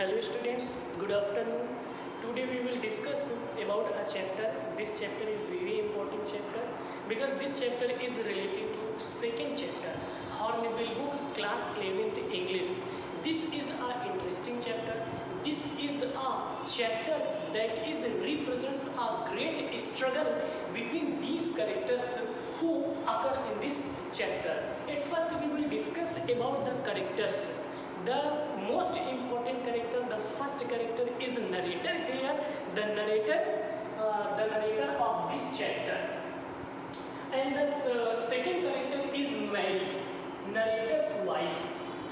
Hello students, good afternoon. Today we will discuss about a chapter. This chapter is very important chapter because this chapter is related to second chapter, Hornbill Book, class 11th English. This is a interesting chapter. This is a chapter that is represents a great struggle between these characters who occur in this chapter. At first we will discuss about the characters. The most important character, the first character is narrator here, the narrator of this chapter, and the second character is Mary, narrator's wife,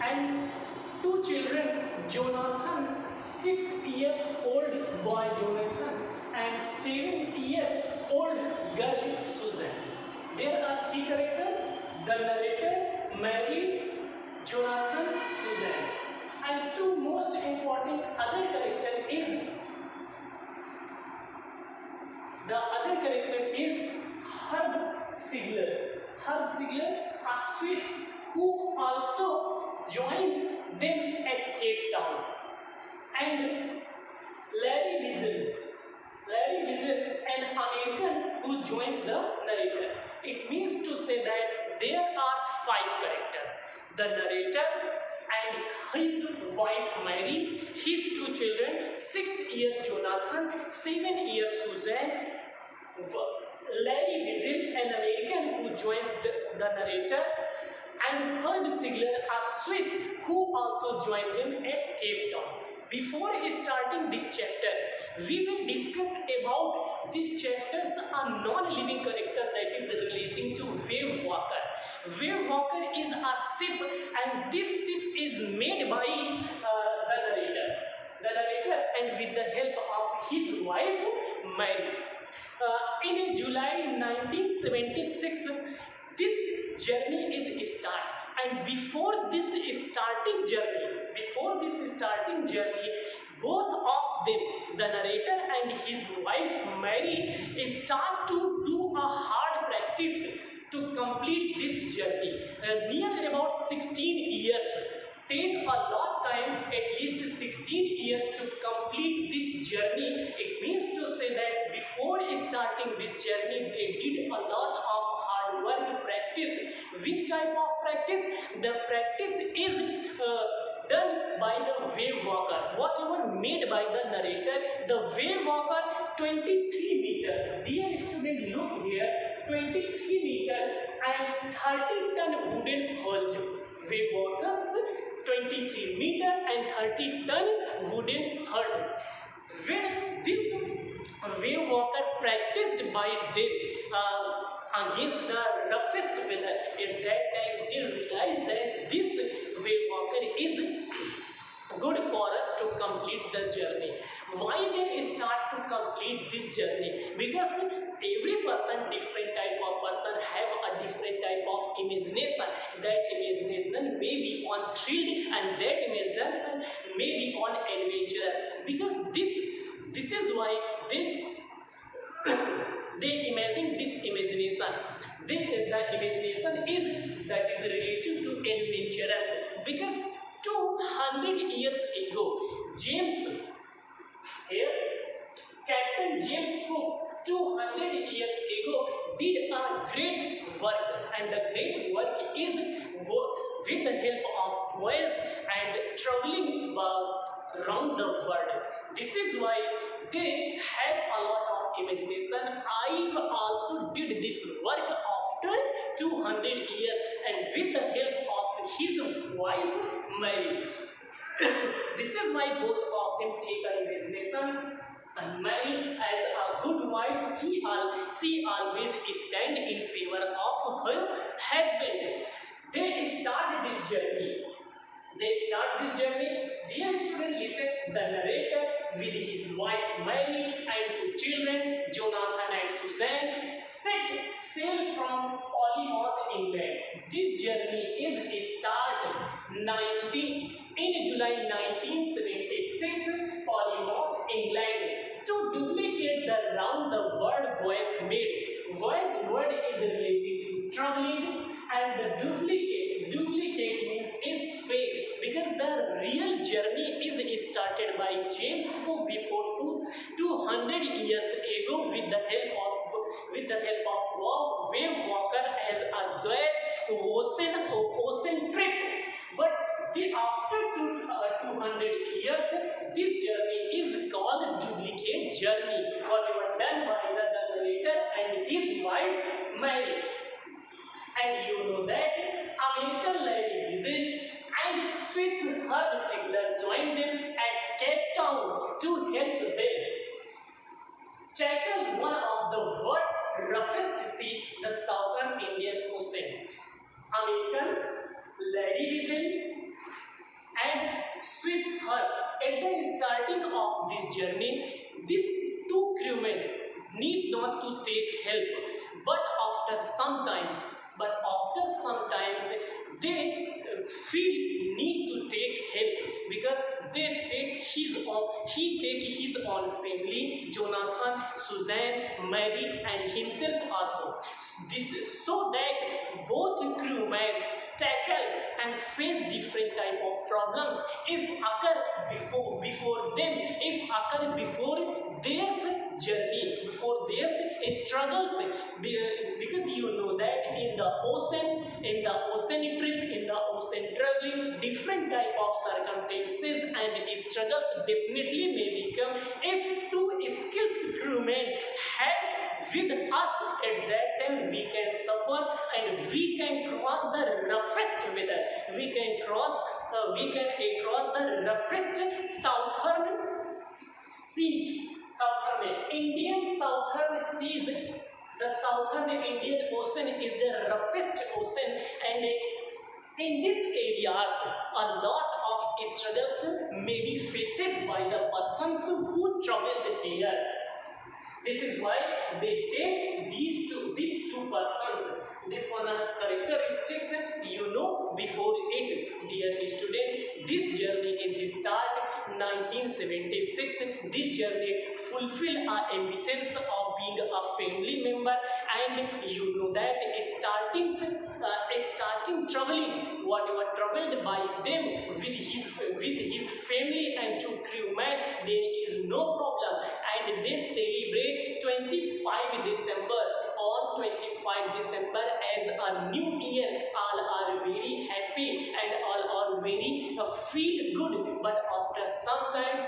and two children, Jonathan, 6 years old boy Jonathan, and 7-year-old girl Susan. There are three characters: the narrator, Mary, Jonathan, Susan, and two most important other character is Herb Sigler. Herb Sigler, a Swiss who also joins them at Cape Town, and Larry Wiesel, an American who joins the narrator. It means to say that there are 5 characters: the narrator and his wife Mary, his two children, 6-year Jonathan, 7-year Susan, Larry Wiesel, an American who joins the narrator, and Herb Sigler, a Swiss who also joined them at Cape Town. Before starting this chapter, we will discuss about this chapter's a non-living character that is relating to Wave Walker. Wave Walker is a ship, and this ship is made by the narrator, and with the help of his wife Mary. In July 1976, this journey is start, and before this starting journey, both of them, the narrator and his wife Mary, start to do a hard practice to complete this journey. Near about 16 years. Take a lot time, at least 16 years to complete this journey. It means to say that before starting this journey, they did a lot of hard work practice. Which type of practice? The practice is done by the wave walker, whatever made by the narrator. The wave walker, 23 meter. Dear student, look here, 23 meter and 30-ton wooden hull. Wave walkers, 23 meter and 30-ton wooden hull. When this wave walker practiced by them against the roughest weather, at that time they realized that this wave walker is good for us to complete the journey. Why they start to complete this journey? Because every person, different type of person, have a different type of imagination. That imagination may be on thrill, and that imagination may be on adventurous. Because this is why they imagine this imagination. The imagination is related to adventurous. Because 200 years ago, Captain James Cook, 200 years ago, did a great work, and the great work is with the help of voyage and traveling around the world. This is why they have a lot of imagination. I also did this work after 200 years, and with the help of his wife Mary. This is why both of them take an imagination. And Mary, as a good wife, she always stand in favor of her husband. They start this journey. Dear student, listen. The narrator with his wife Mary and two children, Jonathan and Susan, set sail from Plymouth, England. This journey is started in July 1976, Plymouth, England. To duplicate the round the world voice made. Voice word is related to traveling, and the duplicate means is fake, because the real journey is started ocean trip. But after 200 years, this journey is called duplicate journey, whatever done by the narrator and his wife Mary. And you know that American Larry Weasel and Swiss Herb Sigler joined them at Cape Town to help them tackle one of the world's roughest sea, the Southern Indian Ocean. American Larry Weasel and Swiss Herb. At the starting of this journey, these two crewmen need not to take help, but after sometimes they feel need to take help because he take his own family, Jonathan, Suzanne, Mary, and himself also. This is so that both crewmen tackle and face different type of problems if occur before their journey, before their struggles, because you know that in the ocean trip, in the ocean traveling, different type of circumstances and struggles definitely may become. If two skilled crewmen had with us at that time, we can suffer and we can cross the roughest weather. We can cross the roughest southern seas. Indian southern seas. The southern Indian Ocean is the roughest ocean, and in these areas, a lot of struggles may be faced by the persons who traveled here. This is why they take these two persons. This one are characteristics you know before it. Dear student, this journey is start 1976. This journey fulfill our ambitions of being a family member, and you know that starting traveling, whatever traveled by them with his family and two crewmen, there is no problem, and they celebrate 25 December. On 25 December as a new year, all are very happy and all are very feel good. But after sometimes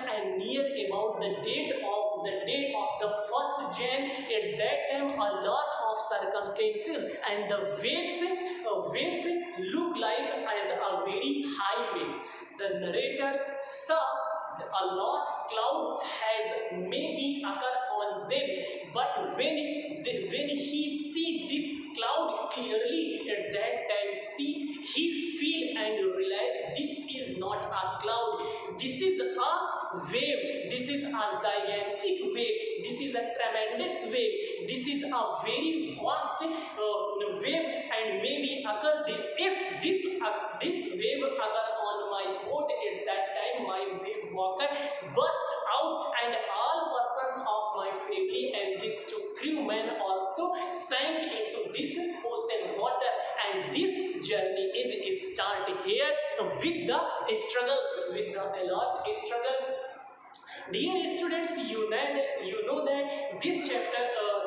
and near about the date of the 1st Jan, at that time a lot of circumstances and the waves look like as a very high wave. The narrator saw a lot cloud has maybe occur on them, but when he see this cloud clearly at that time, he feel and realize this is not a cloud, this is a wave, this is a gigantic wave, this is a tremendous wave, this is a very vast wave, and maybe occur if this wave occur on my boat at that time, my wave walker burst out and all persons of my family and these two crewmen also sank into this ocean water, and this journey is start here with the struggles, with the a lot struggles. Dear students, you know that this chapter,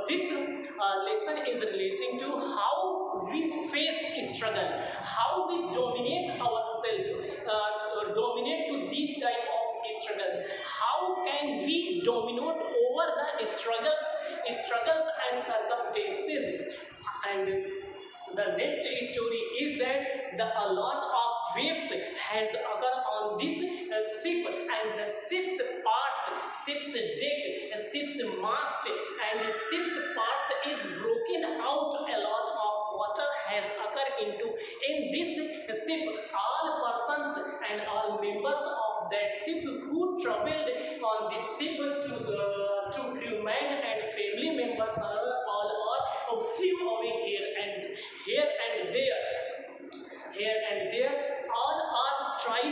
this lesson is relating to how we face struggle, how we dominate ourselves, dominate to these type of struggles. How can we dominate over the struggles and circumstances? And the next story is that a lot of waves has occurred on this ship, and the ship's parts, ship's deck, ship's mast, and the ship's parts is broken out. A lot of water has occurred in this ship. All persons and all members of that ship who traveled on this ship to crewmen and family members all flew away here and there. All are try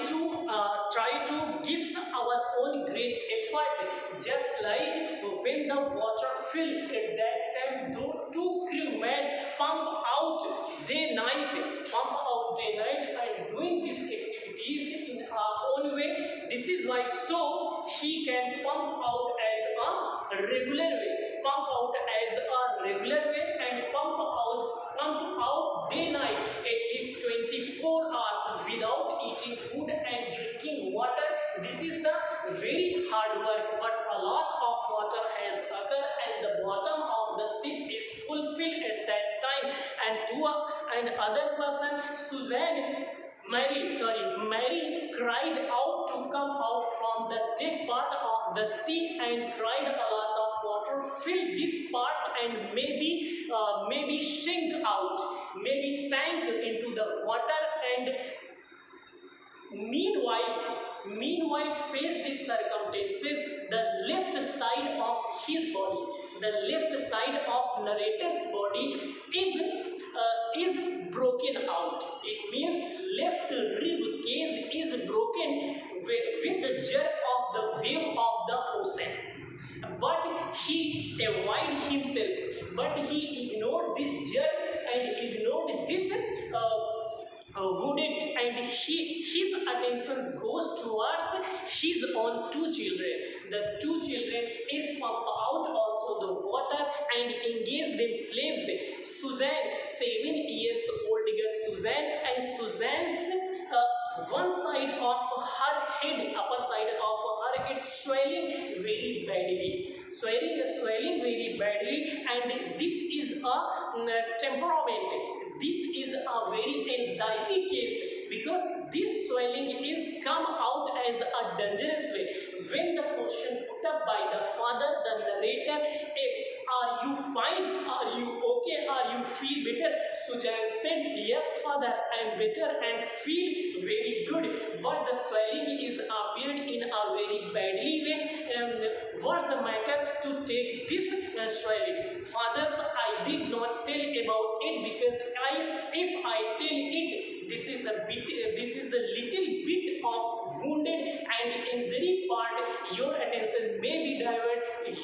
to give our own great effort, just like when the water filled at that time. Those two crewmen pump out day night, and doing these activities in our own way. This is why so he can pump out as a regular way, and pump out day night at least 24 hours without eating food and drinking water. This is the very hard work, but a lot of water has occurred and the bottom of the ship is fulfilled at that time. And other person, Mary cried out to come out from the deep part of the sea and cried a lot of water filled these parts and maybe sank into the water. And meanwhile face these circumstances, the left side of his body, the left side of narrator's body is broken out. It means left rib cage is broken with the jerk of the wave of the ocean. But he avoided himself, but he ignored this jerk and ignored this wounded, and his attention goes towards his own two children. The two children is pump out also the water and engage them slaves. Suzanne, 7 years old girl Suzanne, and Suzanne's one side of her head, upper side of her head swelling very badly, swelling very badly, and this is a temperament. This is a very anxiety case because this swelling is come out as a dangerous way. When the question put up by the father, the narrator, are you fine? Are you okay? Are you feel better? Suzanne said, yes father, I am better and feel very good. But the swelling is appeared in a very badly way. What's the matter to take this swelling? Fathers, I did not tell about it because if I tell it, this is the little bit of wounded and injury part. Your attention may be diverted.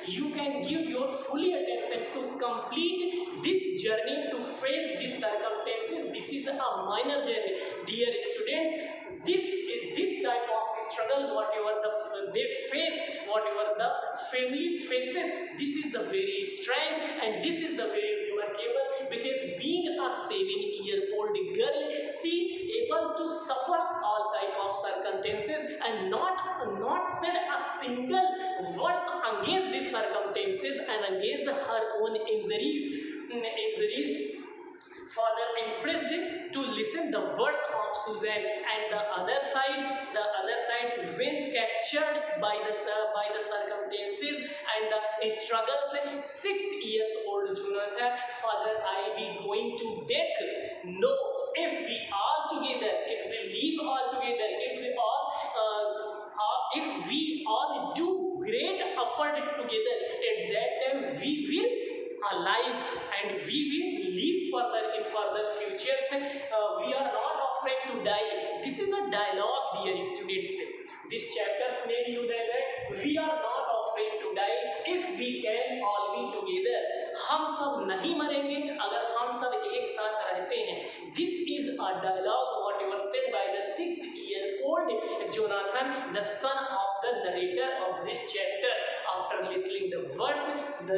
You can give your fully attention to complete this journey, to face these circumstances. This is a minor journey, dear students. This type of struggle, whatever they face, whatever the family faces, this is the very strange and this is the very remarkable, because being a 7-year-old girl, she able to suffer all type of circumstances and not said a single words against these circumstances and against her own injuries. Father impressed to listen the words of Suzanne, and the other side when captured by the circumstances and the struggles. 6 years old Jonathan, father, I be going to death. No, if we all together, if we live all together, if we all do great effort together, at that time we will alive and we will live further futures. We are not afraid to die. This is a dialogue, dear students. This chapters made you that we are not afraid to die if we can all be together. हम सब नहीं मरेंगे अगर हम सब एक साथ रहते हैं. This is a dialogue whatever said by the 6-year-old Jonathan, the son of the narrator of this chapter. After listening the verse, the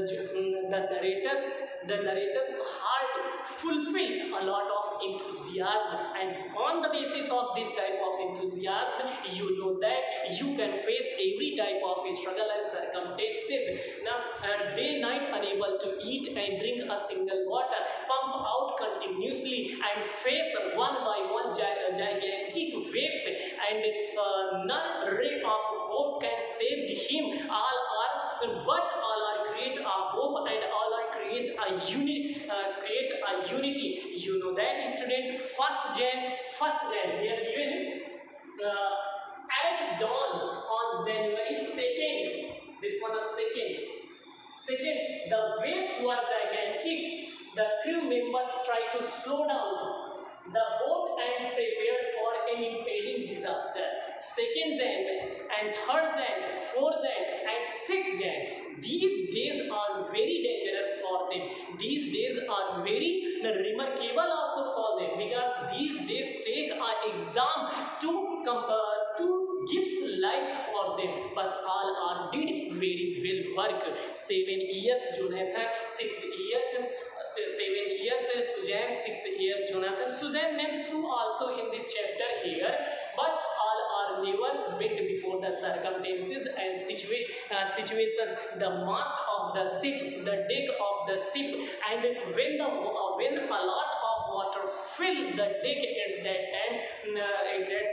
narrator's heart fulfilled a lot of enthusiasm, and on the basis of this type of enthusiasm, you know that you can face every type of struggle and circumstances. Now, day night unable to eat and drink a single water, pump out continuously and face one by one gigantic waves, and none ray of hope can save him. All are create a hope and all are create a unity. You know that, student. First Jan we are given at dawn on January 2nd. This one is second. The waves were gigantic. The crew members tried to slow down the boat and prepared for an impending disaster. 2nd Jan and 3rd Jan, 4th Jan and 6th Jan. These days are very dangerous for them. These days are very remarkable also for them, because these days take an exam to give lives for them. But all are did very well work. 7 years Jonathan, 6 years, 7 years Jonathan. Suzanne named Sue also in this chapter here, but all are never bent before the circumstances and situations. The mast of the ship, the deck of the ship, and when a lot of water fill the deck at that time,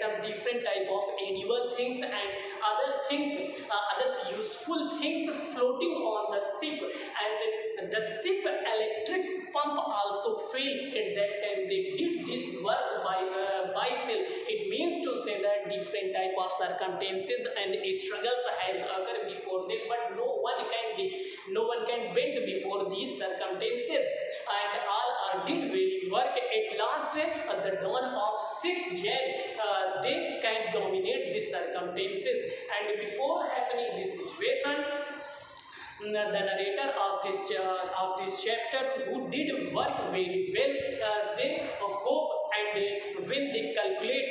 some different type of animal things and other things, other useful things floating on the ship, and the ship electric pump also failed at that time. They did this work by self. It means to say that different type of circumstances and struggles has occurred before them, but no one can bend before these circumstances, and all are did very work. At last, at the dawn of 6th Jan, they can dominate these circumstances. And before happening this situation, the narrator of this chapters who did work very well, they hope, and when they recalculate,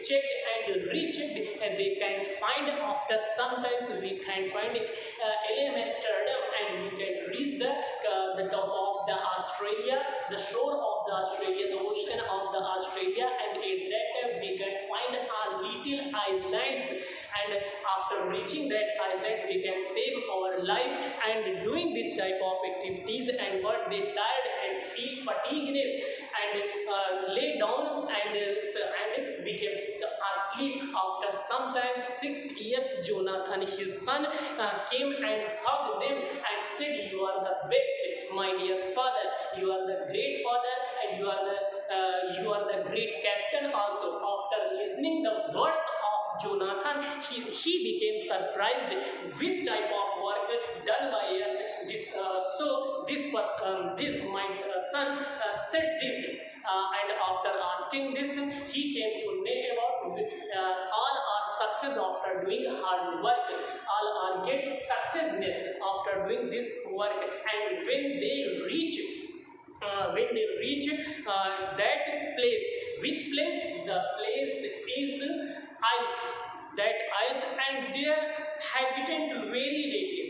check and rechecked, and they can find, after sometimes we can find Amsterdam, and we can reach the top of the Australia, the shore of the Australia, the ocean of the Australia, and at that time we can find our little islands, and after reaching that island we can save our life. And doing this type of activities, and what they tired and feel fatigueness, and lay down and became asleep. After sometimes 6 years, Jonathan, his son, came and hugged them and said, "You are the best, my dear father. You are the great father, and you are the great captain also." After listening the words of Jonathan, he became surprised which type of work done by us. This my son said this, and after asking this, he came to know about all our success after doing hard work. All are get successness after doing this work, and when they reach that place, which place? The place is ice. That ice, and their habitant very little,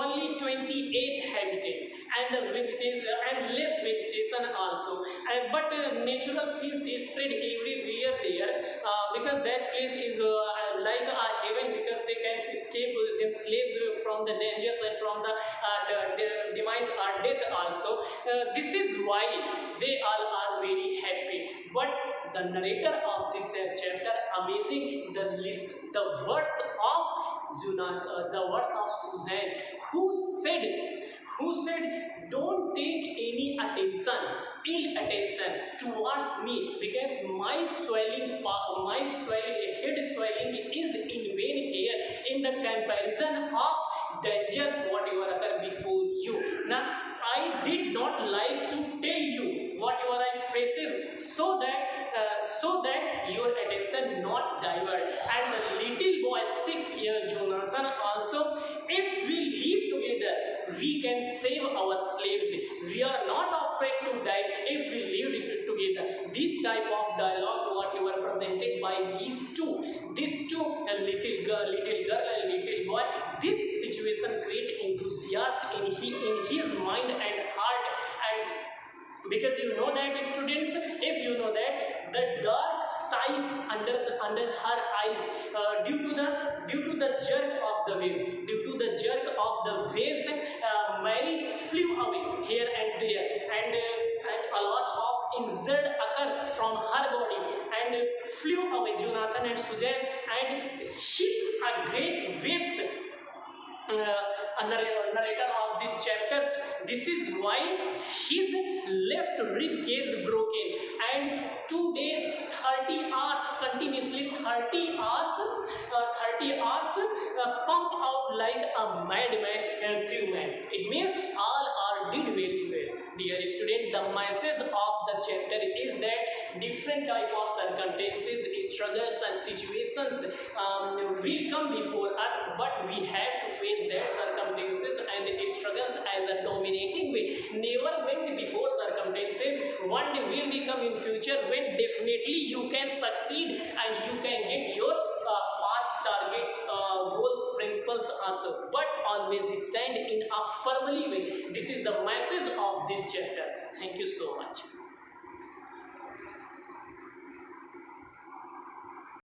only 28 habitant, and vegetation and less vegetation also, and but natural scenes is spread everywhere there, because that place is like a heaven, because they can escape them slaves from the dangers and from the demise or death also. This is why they all are very happy. But the narrator of this chapter, amazing, the words of the words of Suzanne, who said, "Don't take any ill attention towards me, because my head swelling is in vain here in the comparison of dangers whatever occur before you." Now, I did not like to tell you whatever I faces, so that your attention not divert. And the little boy, 6 year Jonathan also, if we live together, we can save our slaves. We are not afraid to die if we live together. This type of dialogue whatever presented by these two, a little girl and little boy, this situation create enthusiasm in his mind and heart. And because you know that, students, if you know that the dark sight under her eyes, due to the jerk of the waves, Mary flew away here and there, and a lot of injured occurred from her body, and flew away Jonathan and Suzanne, and hit a great waves. Narrator of these chapters, this is why his left rib cage broken, and 2 days 30 hours continuously, 30 hours pump out like a madman and crewman. It means all are did very well. Dear student, the message of the chapter is that different type of circumstances, struggles and situations will come before us, but we have to face that circumstances and struggles as a dominating way. Never went before circumstances. One day will become in future when definitely you can succeed and you can get your path, target, goals, principles also. But always stand in a firmly way. This is the message of this chapter. Thank you.